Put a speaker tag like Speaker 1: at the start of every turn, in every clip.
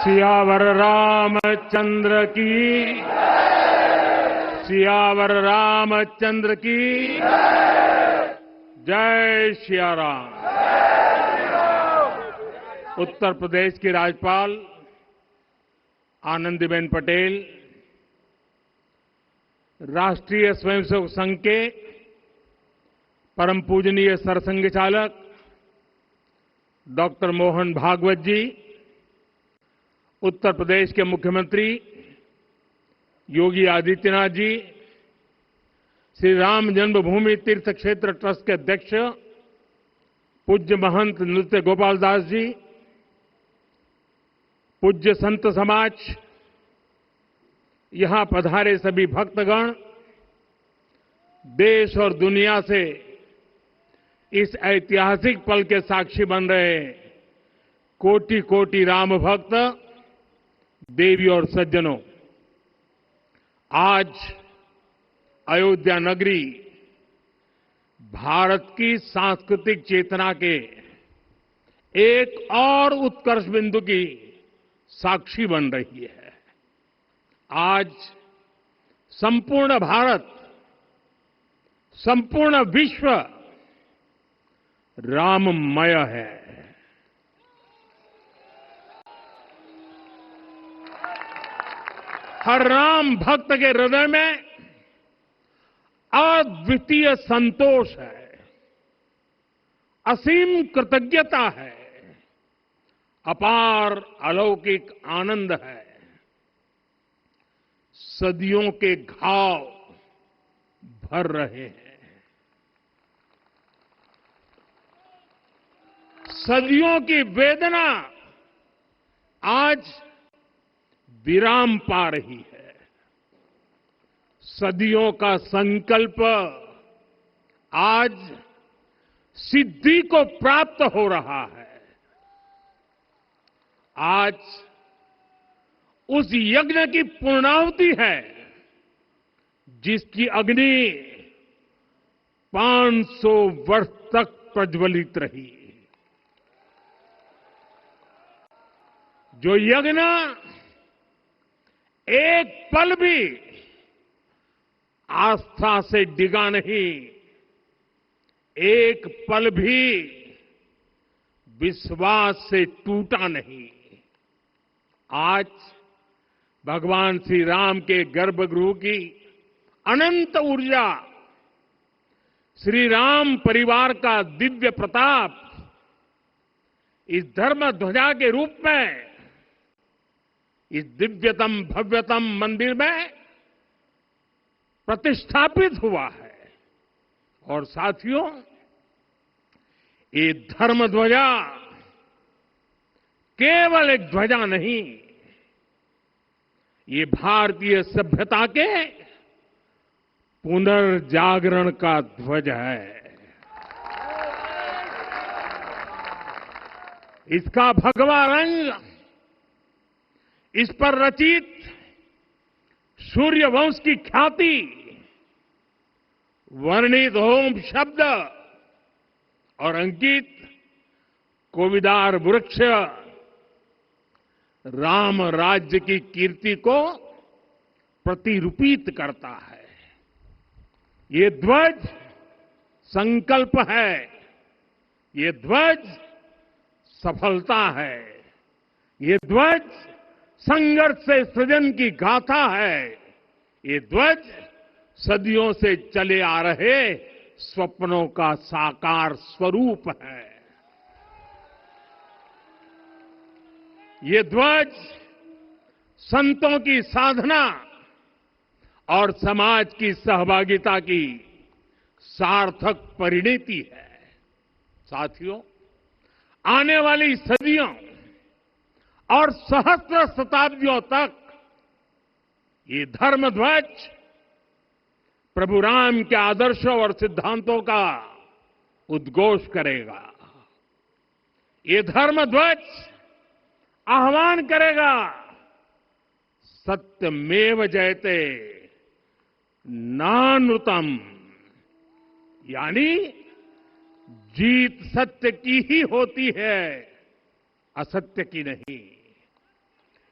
Speaker 1: सियावर रामचंद्र की सियावर रामचंद्र की जय सिया राम। उत्तर प्रदेश की राज्यपाल आनंदीबेन पटेल, राष्ट्रीय स्वयंसेवक संघ के परम पूजनीय सरसंघ चालक डॉक्टर मोहन भागवत जी, उत्तर प्रदेश के मुख्यमंत्री योगी आदित्यनाथ जी, श्री राम जन्मभूमि तीर्थ क्षेत्र ट्रस्ट के अध्यक्ष पूज्य महंत नृत्य गोपाल दास जी, पूज्य संत समाज, यहां पधारे सभी भक्तगण, देश और दुनिया से इस ऐतिहासिक पल के साक्षी बन रहे कोटि कोटि राम भक्त, देवी और सज्जनों, आज अयोध्या नगरी भारत की सांस्कृतिक चेतना के एक और उत्कर्ष बिंदु की साक्षी बन रही है। आज संपूर्ण भारत, संपूर्ण विश्व राममय है। हर राम भक्त के हृदय में अद्वितीय संतोष है, असीम कृतज्ञता है, अपार अलौकिक आनंद है। सदियों के घाव भर रहे हैं, सदियों की वेदना आज विराम पा रही है। सदियों का संकल्प आज सिद्धि को प्राप्त हो रहा है। आज उस यज्ञ की पूर्णाहुति है जिसकी अग्नि 500 वर्ष तक प्रज्वलित रही। जो यज्ञ एक पल भी आस्था से डिगा नहीं, एक पल भी विश्वास से टूटा नहीं। आज भगवान श्री राम के गर्भगृह की अनंत ऊर्जा, श्री राम परिवार का दिव्य प्रताप इस धर्म ध्वजा के रूप में इस दिव्यतम भव्यतम मंदिर में प्रतिष्ठापित हुआ है। और साथियों, ये धर्म ध्वजा केवल एक ध्वजा नहीं, ये भारतीय सभ्यता के पुनर्जागरण का ध्वज है। इसका भगवा रंग, इस पर रचित सूर्य वंश की ख्याति, वर्णित होम शब्द और अंकित कोविदार वृक्ष राम राज्य की कीर्ति को प्रतिरूपित करता है। ये ध्वज संकल्प है, ये ध्वज सफलता है, ये ध्वज संघर्ष से सृजन की गाथा है, ये ध्वज सदियों से चले आ रहे स्वप्नों का साकार स्वरूप है। ये ध्वज संतों की साधना और समाज की सहभागिता की सार्थक परिणति है। साथियों, आने वाली सदियों और सहस्त्र शताब्दियों तक ये धर्म ध्वज प्रभु राम के आदर्शों और सिद्धांतों का उद्घोष करेगा। ये धर्म ध्वज आह्वान करेगा, सत्यमेव जयते नानृतम, यानी जीत सत्य की ही होती है, असत्य की नहीं।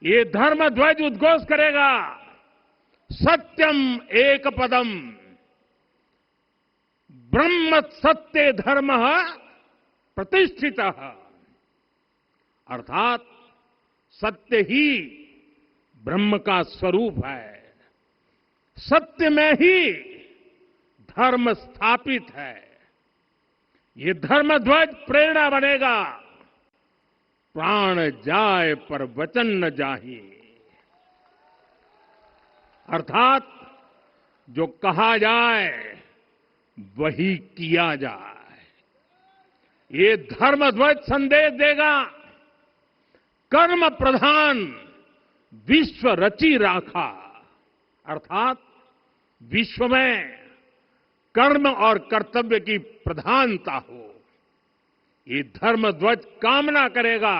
Speaker 1: ये धर्म ध्वज उद्घोष करेगा, सत्यम एक पदम, ब्रह्म सत्य धर्म प्रतिष्ठित, अर्थात सत्य ही ब्रह्म का स्वरूप है, सत्य में ही धर्म स्थापित है। ये धर्म ध्वज प्रेरणा बनेगा, प्राण जाए पर वचन न जाहि, अर्थात जो कहा जाए वही किया जाए। ये धर्म ध्वज संदेश देगा, कर्म प्रधान विश्व रची राखा, अर्थात विश्व में कर्म और कर्तव्य की प्रधानता हो। ये धर्म ध्वज कामना करेगा,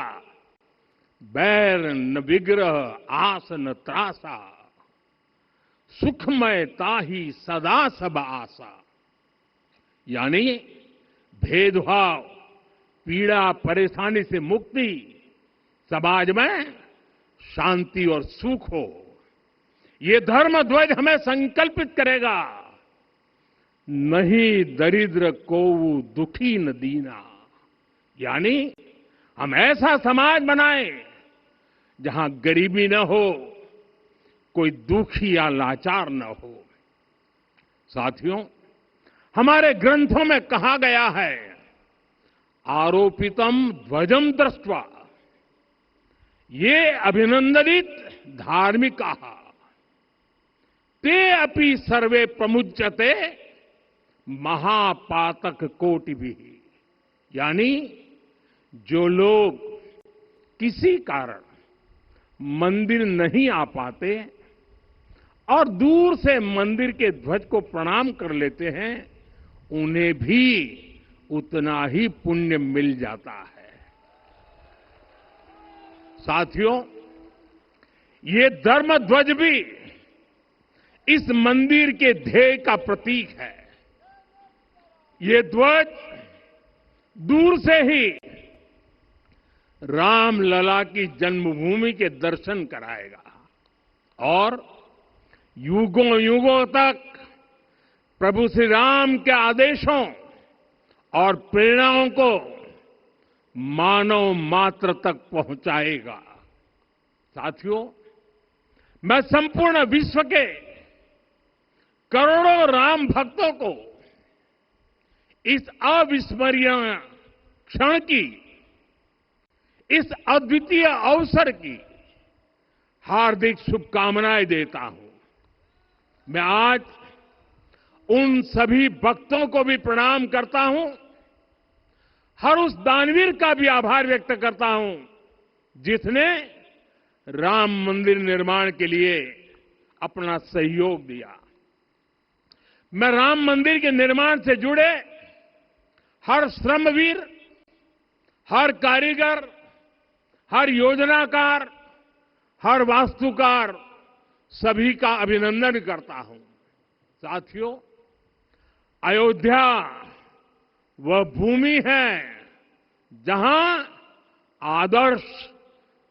Speaker 1: बैर न विग्रह आस न त्रासा, सुखमय ताहि सदा सब आशा, यानी भेदभाव, पीड़ा परेशानी से मुक्ति, समाज में शांति और सुख हो। ये धर्म ध्वज हमें संकल्पित करेगा, नहीं दरिद्र कोउ दुखी न दीना, यानी हम ऐसा समाज बनाएं जहां गरीबी न हो, कोई दुखी या लाचार न हो। साथियों, हमारे ग्रंथों में कहा गया है, आरोपितम ध्वजम दृष्ट्वा, ये अभिनंदनित धार्मिका ते अपि सर्वे प्रमुच्यते महापातक कोटि भी, यानी जो लोग किसी कारण मंदिर नहीं आ पाते और दूर से मंदिर के ध्वज को प्रणाम कर लेते हैं, उन्हें भी उतना ही पुण्य मिल जाता है। साथियों, ये धर्म ध्वज भी इस मंदिर के ध्येय का प्रतीक है। ये ध्वज दूर से ही रामलला की जन्मभूमि के दर्शन कराएगा और युगों युगों तक प्रभु श्री राम के आदेशों और प्रेरणाओं को मानव मात्र तक पहुंचाएगा। साथियों, मैं संपूर्ण विश्व के करोड़ों राम भक्तों को इस अविस्मरणीय क्षण की, इस अद्वितीय अवसर की हार्दिक शुभकामनाएं देता हूं। मैं आज उन सभी भक्तों को भी प्रणाम करता हूं, हर उस दानवीर का भी आभार व्यक्त करता हूं जिसने राम मंदिर निर्माण के लिए अपना सहयोग दिया। मैं राम मंदिर के निर्माण से जुड़े हर श्रमवीर, हर कारीगर, हर योजनाकार, हर वास्तुकार, सभी का अभिनंदन करता हूं। साथियों, अयोध्या वह भूमि है जहां आदर्श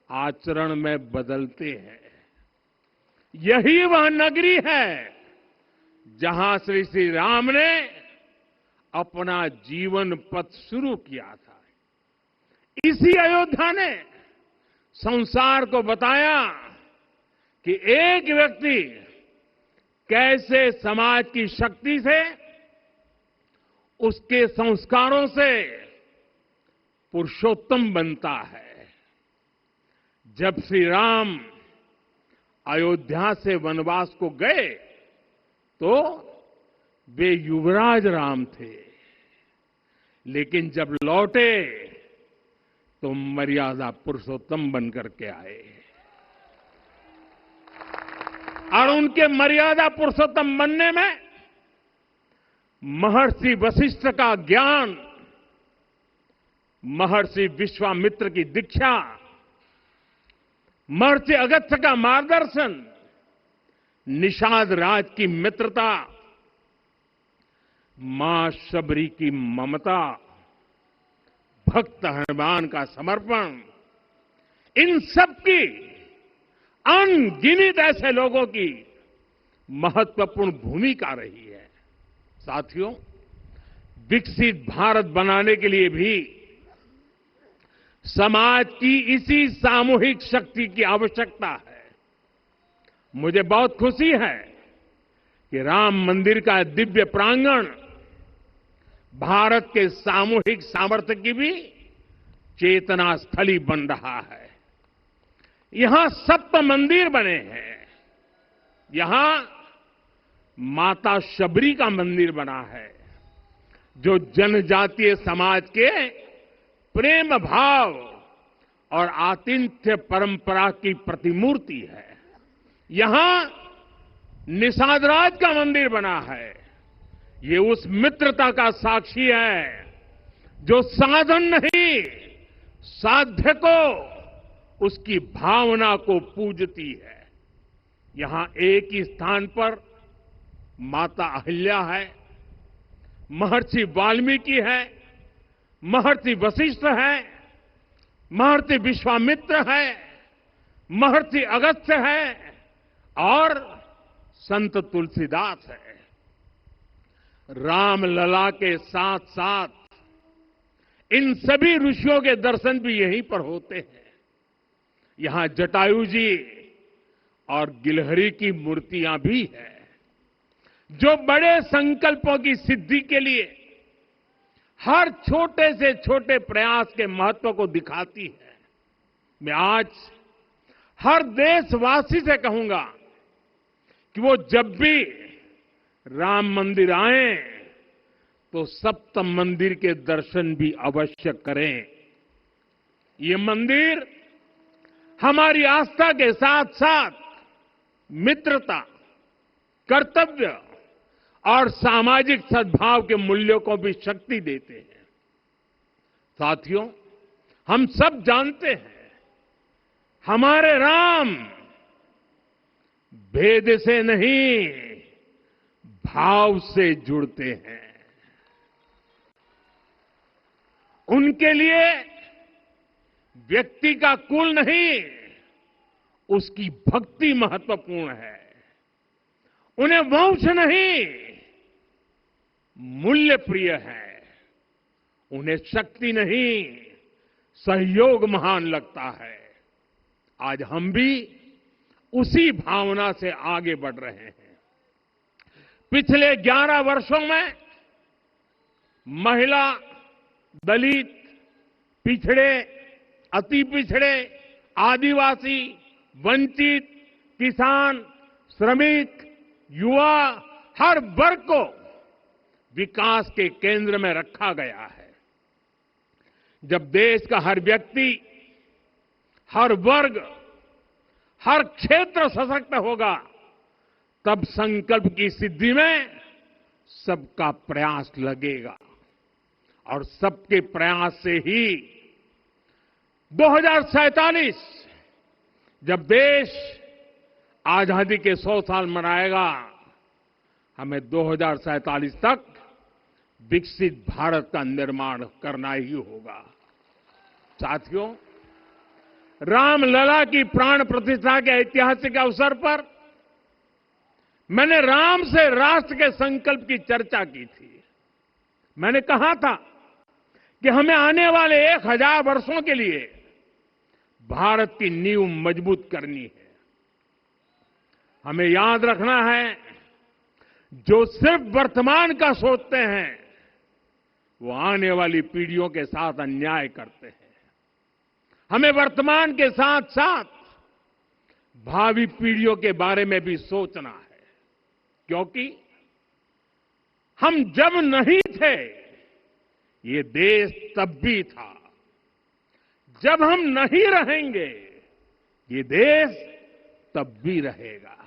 Speaker 1: आचरण में बदलते हैं। यही वह नगरी है जहां श्री राम ने अपना जीवन पथ शुरू किया था। इसी अयोध्या ने संसार को बताया कि एक व्यक्ति कैसे समाज की शक्ति से, उसके संस्कारों से पुरुषोत्तम बनता है। जब श्री राम अयोध्या से वनवास को गए तो वे युवराज राम थे, लेकिन जब लौटे तो मर्यादा पुरुषोत्तम बनकर के आए और उनके मर्यादा पुरुषोत्तम बनने में महर्षि वशिष्ठ का ज्ञान, महर्षि विश्वामित्र की दीक्षा, महर्षि अगस्त्य का मार्गदर्शन, निषाद राज की मित्रता, मां शबरी की ममता, भक्त हनुमान का समर्पण, इन सब की अनगिनत ऐसे लोगों की महत्वपूर्ण भूमिका रही है। साथियों, विकसित भारत बनाने के लिए भी समाज की इसी सामूहिक शक्ति की आवश्यकता है। मुझे बहुत खुशी है कि राम मंदिर का दिव्य प्रांगण भारत के सामूहिक सामर्थ्य की भी चेतना स्थली बन रहा है। यहां सप्त मंदिर बने हैं। यहां माता शबरी का मंदिर बना है, जो जनजातीय समाज के प्रेम भाव और आतिथ्य परंपरा की प्रतिमूर्ति है। यहां निषादराज का मंदिर बना है। ये उस मित्रता का साक्षी है जो साधन नहीं, साध्य को, उसकी भावना को पूजती है। यहां एक ही स्थान पर माता अहिल्या है, महर्षि वाल्मीकि है, महर्षि वशिष्ठ है, महर्षि विश्वामित्र है, महर्षि अगस्त्य है और संत तुलसीदास है। रामलला के साथ साथ इन सभी ऋषियों के दर्शन भी यहीं पर होते हैं। यहां जटायु जी और गिलहरी की मूर्तियां भी हैं, जो बड़े संकल्पों की सिद्धि के लिए हर छोटे से छोटे प्रयास के महत्व को दिखाती है। मैं आज हर देशवासी से कहूंगा कि वो जब भी राम मंदिर आए तो सप्त मंदिर के दर्शन भी अवश्य करें। ये मंदिर हमारी आस्था के साथ साथ मित्रता, कर्तव्य और सामाजिक सद्भाव के मूल्यों को भी शक्ति देते हैं। साथियों, हम सब जानते हैं, हमारे राम भेद से नहीं, भाव से जुड़ते हैं। उनके लिए व्यक्ति का कुल नहीं, उसकी भक्ति महत्वपूर्ण है। उन्हें वंश नहीं, मूल्य प्रिय है। उन्हें शक्ति नहीं, सहयोग महान लगता है। आज हम भी उसी भावना से आगे बढ़ रहे हैं। पिछले 11 वर्षों में महिला, दलित, पिछड़े, अति पिछड़े, आदिवासी, वंचित, किसान, श्रमिक, युवा, हर वर्ग को विकास के केंद्र में रखा गया है। जब देश का हर व्यक्ति, हर वर्ग, हर क्षेत्र सशक्त होगा, तब संकल्प की सिद्धि में सबका प्रयास लगेगा और सबके प्रयास से ही 2047 जब देश आजादी के 100 साल मनाएगा, हमें 2047 तक विकसित भारत का निर्माण करना ही होगा। साथियों, रामलला की प्राण प्रतिष्ठा के ऐतिहासिक अवसर पर मैंने राम से राष्ट्र के संकल्प की चर्चा की थी। मैंने कहा था कि हमें आने वाले 1000 वर्षों के लिए भारत की नींव मजबूत करनी है। हमें याद रखना है, जो सिर्फ वर्तमान का सोचते हैं वो आने वाली पीढ़ियों के साथ अन्याय करते हैं। हमें वर्तमान के साथ साथ भावी पीढ़ियों के बारे में भी सोचना है, क्योंकि हम जब नहीं थे ये देश तब भी था, जब हम नहीं रहेंगे ये देश तब भी रहेगा।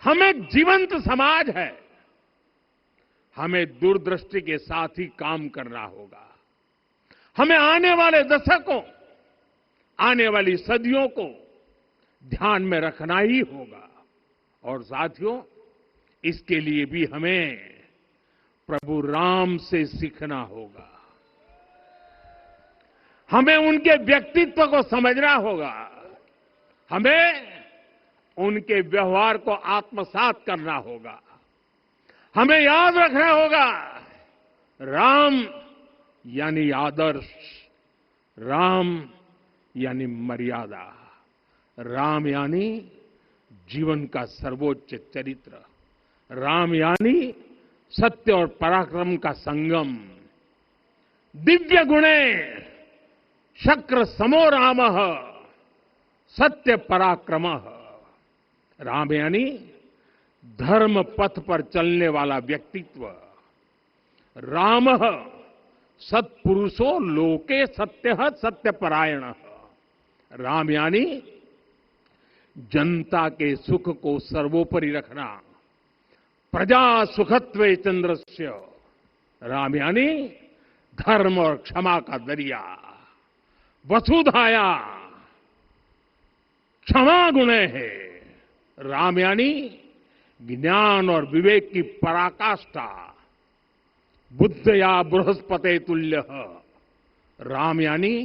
Speaker 1: हम एक जीवंत समाज है, हमें दूरदृष्टि के साथ ही काम करना होगा। हमें आने वाले दशकों, आने वाली सदियों को ध्यान में रखना ही होगा। और साथियों, इसके लिए भी हमें प्रभु राम से सीखना होगा। हमें उनके व्यक्तित्व को समझना होगा। हमें उनके व्यवहार को आत्मसात करना होगा। हमें याद रखना होगा, राम यानी आदर्श, राम यानी मर्यादा, राम यानी जीवन का सर्वोच्च चरित्र, राम यानी सत्य और पराक्रम का संगम। दिव्य गुणे शक्र समो रामः सत्य पराक्रमः। राम यानी धर्म पथ पर चलने वाला व्यक्तित्व। रामः सत्पुरुषो लोके सत्यः सत्यपरायणः। राम यानी जनता के सुख को सर्वोपरि रखना। प्रजा सुखत्वे चंद्रस्य। राम यानी धर्म और क्षमा का दरिया। वसुधाया क्षमा गुणे है। राम यानी ज्ञान और विवेक की पराकाष्ठा। बुद्ध या बृहस्पति तुल्य। राम यानी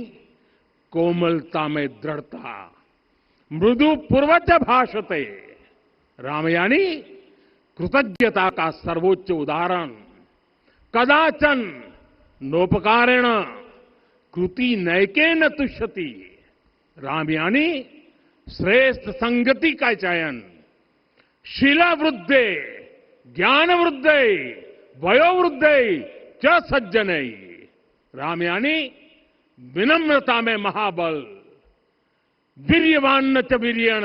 Speaker 1: कोमलता में दृढ़ता। मृदु पूर्वज भाषते। राम यानी कृतज्ञता का सर्वोच्च उदाहरण। कदाचन नोपकारेण कृति नैकेन तुष्यति। राम यानी श्रेष्ठ संगति का चयन। शीला वृद्धे ज्ञान वृद्धे वयोवृद्धे च सज्जनै। राम यानी विनम्रता में महाबल। वीर्यवान च वीर्येण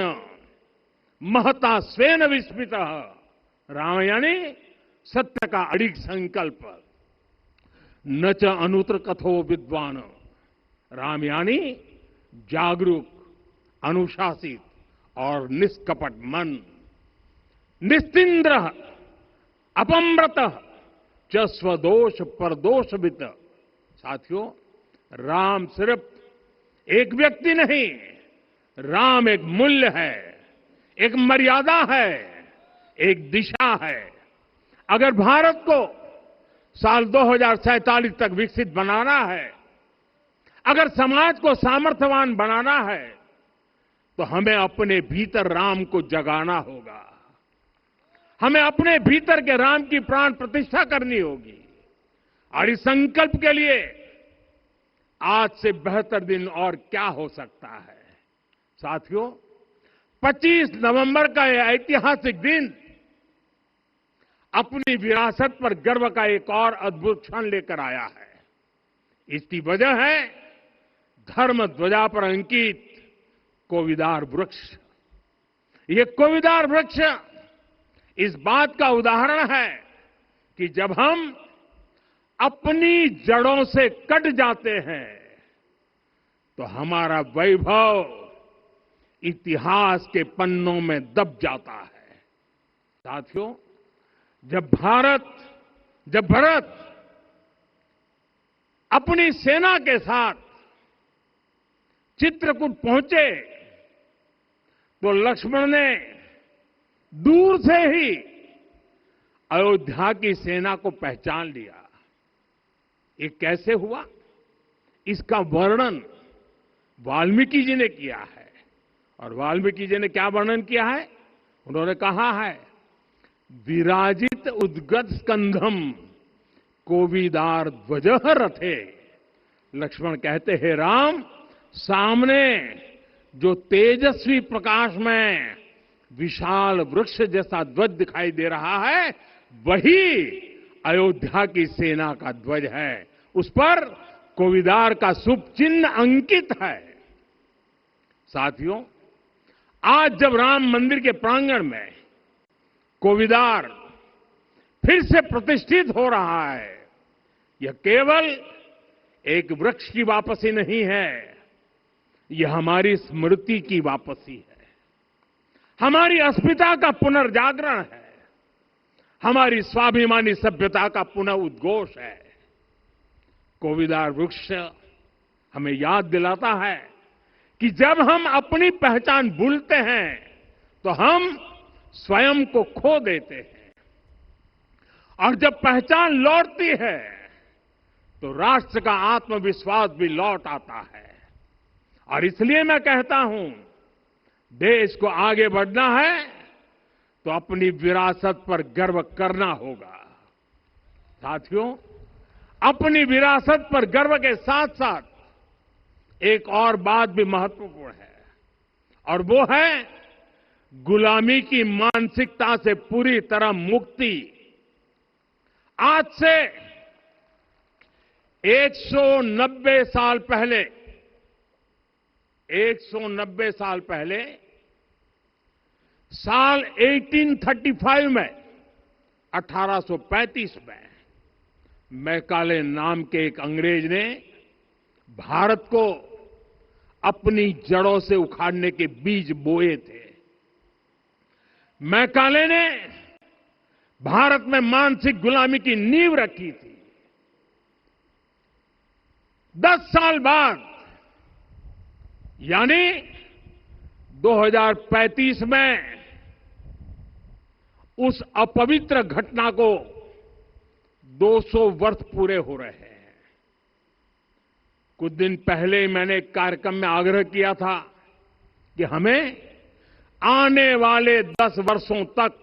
Speaker 1: महता स्वेन विस्मितः। राम यानी सत्य का अडिग संकल्प। न च अनुत्र कथो विद्वान। राम यानी जागरूक, अनुशासित और निष्कपट मन। निस्तिंद्र अपम्रत च स्वदोष परदोषवित। साथियों, राम सिर्फ एक व्यक्ति नहीं, राम एक मूल्य है, एक मर्यादा है, एक दिशा है। अगर भारत को साल 2047 तक विकसित बनाना है, अगर समाज को सामर्थ्यवान बनाना है, तो हमें अपने भीतर राम को जगाना होगा। हमें अपने भीतर के राम की प्राण प्रतिष्ठा करनी होगी। और इस संकल्प के लिए आज से बेहतर दिन और क्या हो सकता है। साथियों, 25 नवंबर का यह ऐतिहासिक दिन अपनी विरासत पर गर्व का एक और अद्भुत क्षण लेकर आया है। इसकी वजह है धर्म ध्वजा पर अंकित कोविदार वृक्ष। ये कोविदार वृक्ष इस बात का उदाहरण है कि जब हम अपनी जड़ों से कट जाते हैं तो हमारा वैभव इतिहास के पन्नों में दब जाता है। साथियों, जब भारत अपनी सेना के साथ चित्रकूट पहुंचे तो लक्ष्मण ने दूर से ही अयोध्या की सेना को पहचान लिया। ये कैसे हुआ, इसका वर्णन वाल्मीकि जी ने किया है। और वाल्मीकि जी ने क्या वर्णन किया है? उन्होंने कहा है, विराजित उद्गत स्कंधम कोविदार ध्वज रथे। लक्ष्मण कहते हैं, राम, सामने जो तेजस्वी प्रकाश में विशाल वृक्ष जैसा ध्वज दिखाई दे रहा है, वही अयोध्या की सेना का ध्वज है। उस पर कोविदार का शुभ चिन्ह अंकित है। साथियों, आज जब राम मंदिर के प्रांगण में कोविदार फिर से प्रतिष्ठित हो रहा है, यह केवल एक वृक्ष की वापसी नहीं है, यह हमारी स्मृति की वापसी है, हमारी अस्मिता का पुनर्जागरण है, हमारी स्वाभिमानी सभ्यता का पुनः उद्घोष है। कोविदार वृक्ष हमें याद दिलाता है कि जब हम अपनी पहचान भूलते हैं तो हम स्वयं को खो देते हैं, और जब पहचान लौटती है तो राष्ट्र का आत्मविश्वास भी लौट आता है। और इसलिए मैं कहता हूं, देश को आगे बढ़ना है तो अपनी विरासत पर गर्व करना होगा। साथियों, अपनी विरासत पर गर्व के साथ साथ एक और बात भी महत्वपूर्ण है, और वो है गुलामी की मानसिकता से पूरी तरह मुक्ति। आज से 190 साल पहले 190 साल पहले साल 1835 में 1835 में मैकाले नाम के एक अंग्रेज ने भारत को अपनी जड़ों से उखाड़ने के बीज बोए थे। मैकाले ने भारत में मानसिक गुलामी की नींव रखी थी। 10 साल बाद यानी 2035 में उस अपवित्र घटना को 200 वर्ष पूरे हो रहे हैं। कुछ दिन पहले ही मैंने एक कार्यक्रम में आग्रह किया था कि हमें आने वाले 10 वर्षों तक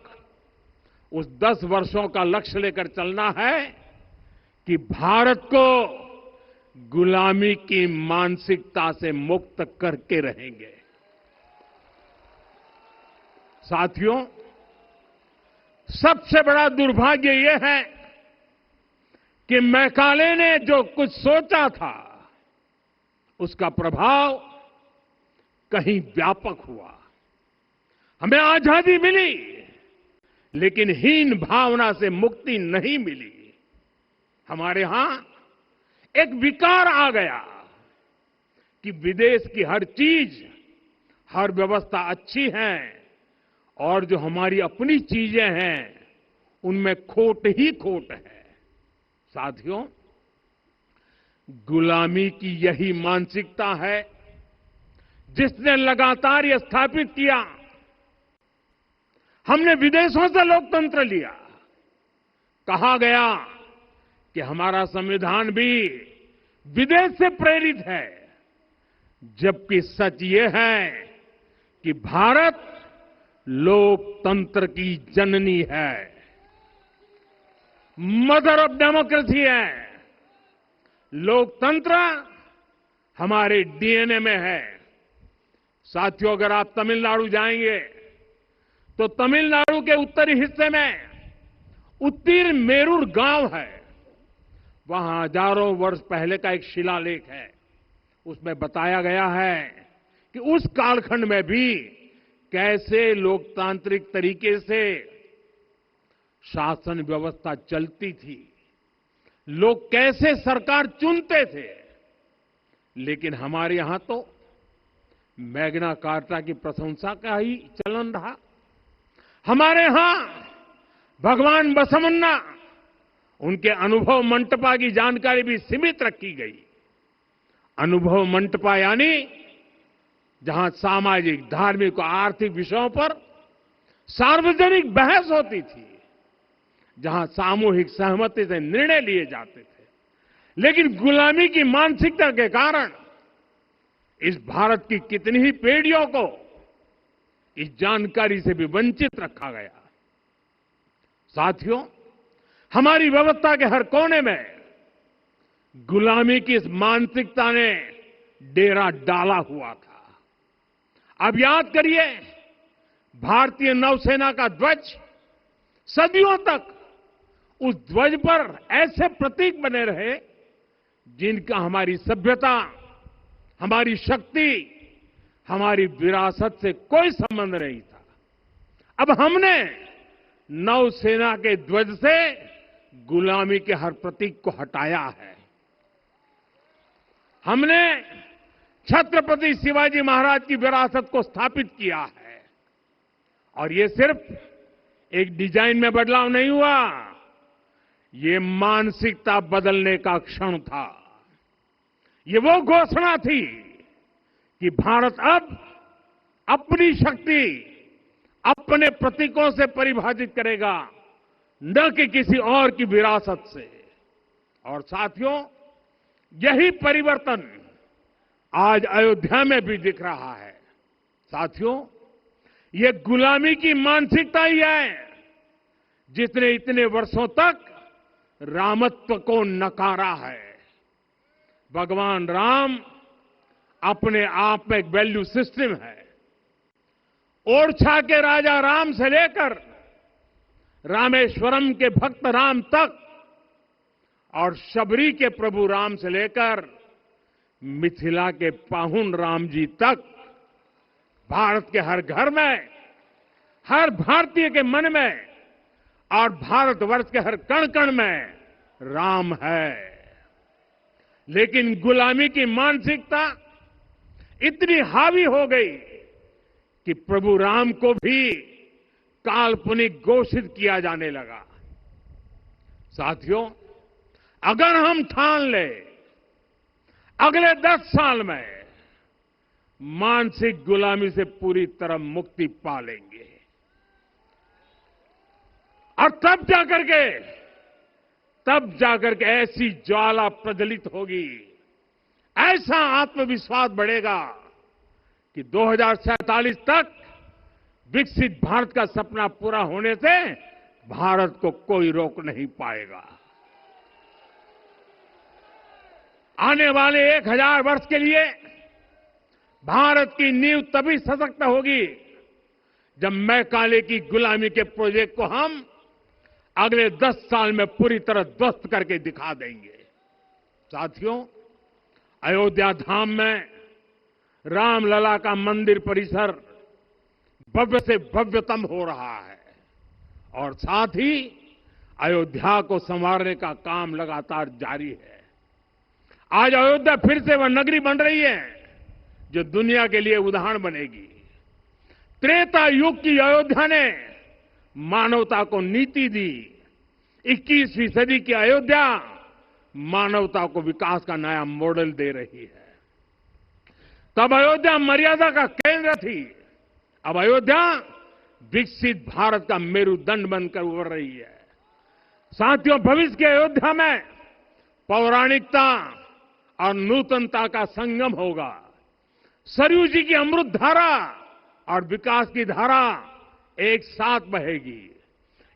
Speaker 1: उस 10 वर्षों का लक्ष्य लेकर चलना है कि भारत को गुलामी की मानसिकता से मुक्त करके रहेंगे। साथियों, सबसे बड़ा दुर्भाग्य यह है कि मैकाले ने जो कुछ सोचा था उसका प्रभाव कहीं व्यापक हुआ। हमें आजादी मिली, लेकिन हीन भावना से मुक्ति नहीं मिली। हमारे यहां एक विकार आ गया कि विदेश की हर चीज, हर व्यवस्था अच्छी है और जो हमारी अपनी चीजें हैं उनमें खोट ही खोट है। साथियों, गुलामी की यही मानसिकता है जिसने लगातार यह स्थापित किया। हमने विदेशों से लोकतंत्र लिया। कहा गया कि हमारा संविधान भी विदेश से प्रेरित है, जबकि सच ये है कि भारत लोकतंत्र की जननी है, मदर ऑफ डेमोक्रेसी है। लोकतंत्र हमारे डीएनए में है। साथियों, अगर आप तमिलनाडु जाएंगे तो तमिलनाडु के उत्तरी हिस्से में उत्तिरमेरूर गांव है। वहां हजारों वर्ष पहले का एक शिलालेख है। उसमें बताया गया है कि उस कालखंड में भी कैसे लोकतांत्रिक तरीके से शासन व्यवस्था चलती थी, लोग कैसे सरकार चुनते थे। लेकिन हमारे यहां तो मैग्ना कार्टा की प्रशंसा का ही चलन रहा। हमारे यहां भगवान बसवन्ना, उनके अनुभव मंटपा की जानकारी भी सीमित रखी गई। अनुभव मंटपा यानी जहां सामाजिक, धार्मिक और आर्थिक विषयों पर सार्वजनिक बहस होती थी, जहां सामूहिक सहमति से निर्णय लिए जाते थे। लेकिन गुलामी की मानसिकता के कारण इस भारत की कितनी ही पीढ़ियों को इस जानकारी से भी वंचित रखा गया। साथियों, हमारी व्यवस्था के हर कोने में गुलामी की इस मानसिकता ने डेरा डाला हुआ था। अब याद करिए, भारतीय नौसेना का ध्वज सदियों तक उस ध्वज पर ऐसे प्रतीक बने रहे जिनका हमारी सभ्यता, हमारी शक्ति, हमारी विरासत से कोई संबंध नहीं था। अब हमने नौसेना के ध्वज से गुलामी के हर प्रतीक को हटाया है। हमने छत्रपति शिवाजी महाराज की विरासत को स्थापित किया है। और ये सिर्फ एक डिजाइन में बदलाव नहीं हुआ, ये मानसिकता बदलने का क्षण था। ये वो घोषणा थी कि भारत अब अपनी शक्ति अपने प्रतीकों से परिभाषित करेगा, न कि किसी और की विरासत से। और साथियों, यही परिवर्तन आज अयोध्या में भी दिख रहा है। साथियों, ये गुलामी की मानसिकता ही है जिसने इतने वर्षों तक रामत्व को नकारा है। भगवान राम अपने आप में एक वैल्यू सिस्टम है। ओरछा के राजा राम से लेकर रामेश्वरम के भक्त राम तक और शबरी के प्रभु राम से लेकर मिथिला के पाहुन राम जी तक भारत के हर घर में, हर भारतीय के मन में और भारतवर्ष के हर कण कण में राम है। लेकिन गुलामी की मानसिकता इतनी हावी हो गई कि प्रभु राम को भी काल्पनिक घोषित किया जाने लगा। साथियों, अगर हम ठान ले अगले 10 साल में मानसिक गुलामी से पूरी तरह मुक्ति पा लेंगे और तब जाकर के ऐसी ज्वाला प्रज्वलित होगी, ऐसा आत्मविश्वास बढ़ेगा कि 2047 तक विकसित भारत का सपना पूरा होने से भारत को कोई रोक नहीं पाएगा। आने वाले 1000 वर्ष के लिए भारत की नींव तभी सशक्त होगी जब मैकाले की गुलामी के प्रोजेक्ट को हम अगले 10 साल में पूरी तरह ध्वस्त करके दिखा देंगे। साथियों, अयोध्या धाम में रामलला का मंदिर परिसर भव्य से भव्यतम हो रहा है और साथ ही अयोध्या को संवारने का काम लगातार जारी है। आज अयोध्या फिर से वह नगरी बन रही है जो दुनिया के लिए उदाहरण बनेगी। त्रेता युग की अयोध्या ने मानवता को नीति दी। 21वीं सदी की अयोध्या मानवता को विकास का नया मॉडल दे रही है। तब अयोध्या मर्यादा का केंद्र थी, अब अयोध्या विकसित भारत का मेरुदंड बनकर उभर रही है। साथियों, भविष्य की अयोध्या में पौराणिकता और नूतनता का संगम होगा। सरयू जी की अमृत धारा और विकास की धारा एक साथ बहेगी।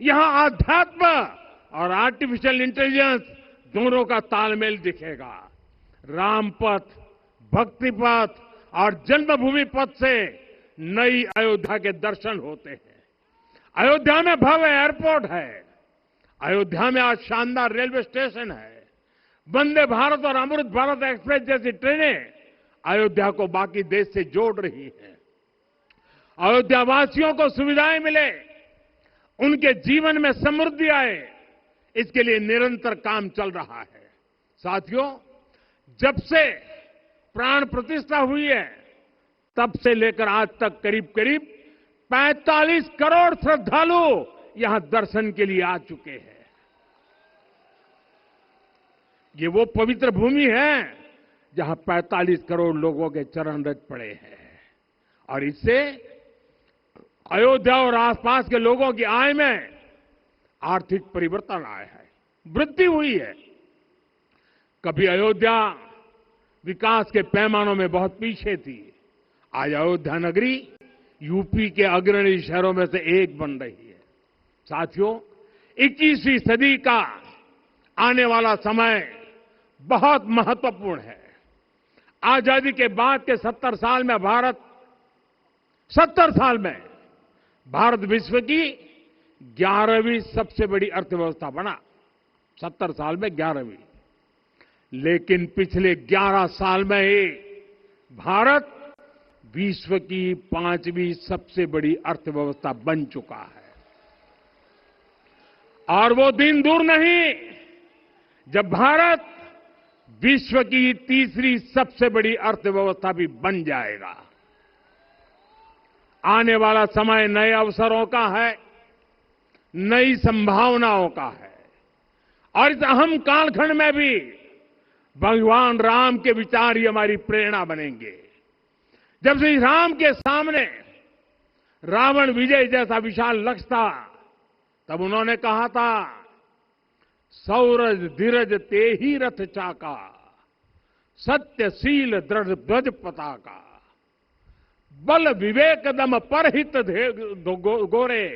Speaker 1: यहां आध्यात्म और आर्टिफिशियल इंटेलिजेंस दोनों का तालमेल दिखेगा। राम पथ, भक्ति पथ और जन्मभूमि पथ से नई अयोध्या के दर्शन होते हैं। अयोध्या में भव्य एयरपोर्ट है। अयोध्या में आज शानदार रेलवे स्टेशन है। वंदे भारत और अमृत भारत एक्सप्रेस जैसी ट्रेनें अयोध्या को बाकी देश से जोड़ रही हैं। अयोध्या वासियों को सुविधाएं मिले, उनके जीवन में समृद्धि आए, इसके लिए निरंतर काम चल रहा है। साथियों, जब से प्राण प्रतिष्ठा हुई है तब से लेकर आज तक करीब 45 करोड़ श्रद्धालु यहां दर्शन के लिए आ चुके हैं। ये वो पवित्र भूमि है जहां 45 करोड़ लोगों के चरण रज पड़े हैं और इससे अयोध्या और आसपास के लोगों की आय में आर्थिक परिवर्तन आया है, वृद्धि हुई है। कभी अयोध्या विकास के पैमानों में बहुत पीछे थी, आज अयोध्या नगरी यूपी के अग्रणी शहरों में से एक बन रही है। साथियों, 21वीं सदी का आने वाला समय बहुत महत्वपूर्ण है। आजादी के बाद के 70 साल में भारत विश्व की 11वीं सबसे बड़ी अर्थव्यवस्था बना। 70 साल में 11वीं। लेकिन पिछले 11 साल में ही भारत विश्व की 5वीं सबसे बड़ी अर्थव्यवस्था बन चुका है। और वो दिन दूर नहीं जब भारत विश्व की 3री सबसे बड़ी अर्थव्यवस्था भी बन जाएगा। आने वाला समय नए अवसरों का है, नई संभावनाओं का है और इस अहम कालखंड में भी भगवान राम के विचार ही हमारी प्रेरणा बनेंगे। जब श्री राम के सामने रावण विजय जैसा विशाल लक्ष्य था, तब उन्होंने कहा था, सौरज धीरज ते ही रथ चाका, सत्यशील दृढ़ ध्वज पताका। बल विवेक दम परहित गोरे,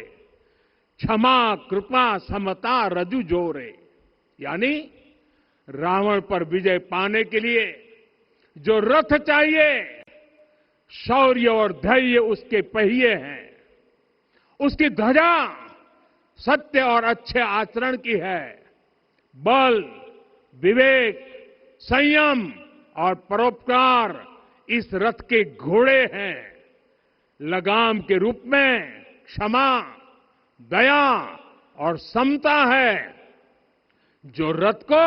Speaker 1: क्षमा कृपा समता रजु जोरे। यानी रावण पर विजय पाने के लिए जो रथ चाहिए, शौर्य और धैर्य उसके पहिए हैं, उसकी ध्वजा सत्य और अच्छे आचरण की है। बल, विवेक, संयम और परोपकार इस रथ के घोड़े हैं। लगाम के रूप में क्षमा, दया और समता है, जो रथ को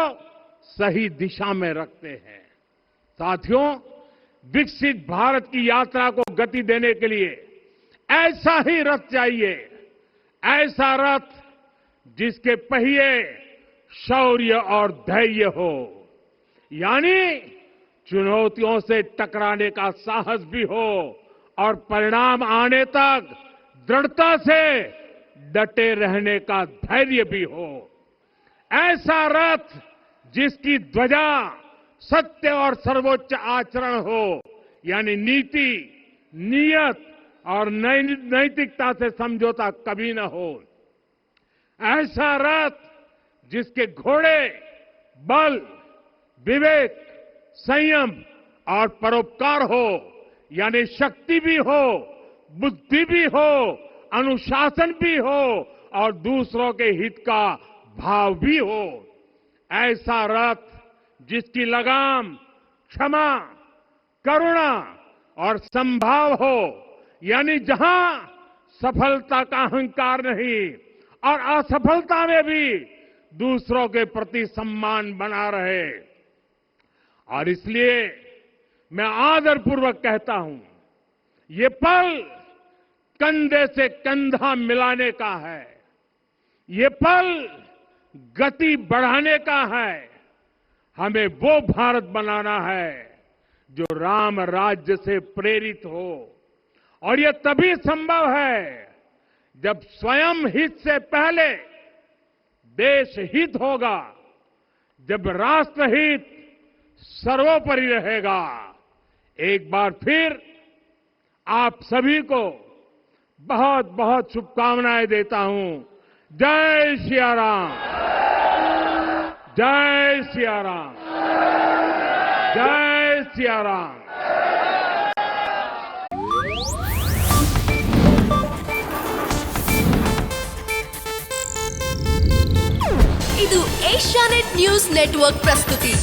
Speaker 1: सही दिशा में रखते हैं। साथियों, विकसित भारत की यात्रा को गति देने के लिए ऐसा ही रथ चाहिए, ऐसा रथ जिसके पहिए शौर्य और धैर्य हो, यानी चुनौतियों से टकराने का साहस भी हो और परिणाम आने तक दृढ़ता से डटे रहने का धैर्य भी हो। ऐसा रथ जिसकी ध्वजा सत्य और सर्वोच्च आचरण हो, यानी नीति, नियत और नैतिकता से समझौता कभी न हो। ऐसा रथ जिसके घोड़े बल, विवेक, संयम और परोपकार हो, यानी शक्ति भी हो, बुद्धि भी हो, अनुशासन भी हो और दूसरों के हित का भाव भी हो। ऐसा रथ जिसकी लगाम क्षमा, करुणा और संभाव हो, यानी जहां सफलता का अहंकार नहीं और असफलता में भी दूसरों के प्रति सम्मान बना रहे। और इसलिए मैं आदरपूर्वक कहता हूं, ये पल कंधे से कंधा मिलाने का है, ये पल गति बढ़ाने का है। हमें वो भारत बनाना है जो राम राज्य से प्रेरित हो, और ये तभी संभव है जब स्वयं हित से पहले देश हित होगा, जब राष्ट्रहित सर्वोपरि रहेगा। एक बार फिर आप सभी को बहुत बहुत शुभकामनाएं देता हूं। जय सिया राम, जय सिया राम, जय सिया राम।
Speaker 2: ಇದು ಏಷ್ಯಾನೆಟ್ ನ್ಯೂಸ್ ನೆಟ್ವರ್ಕ್ ಪ್ರಸ್ತುತಿ.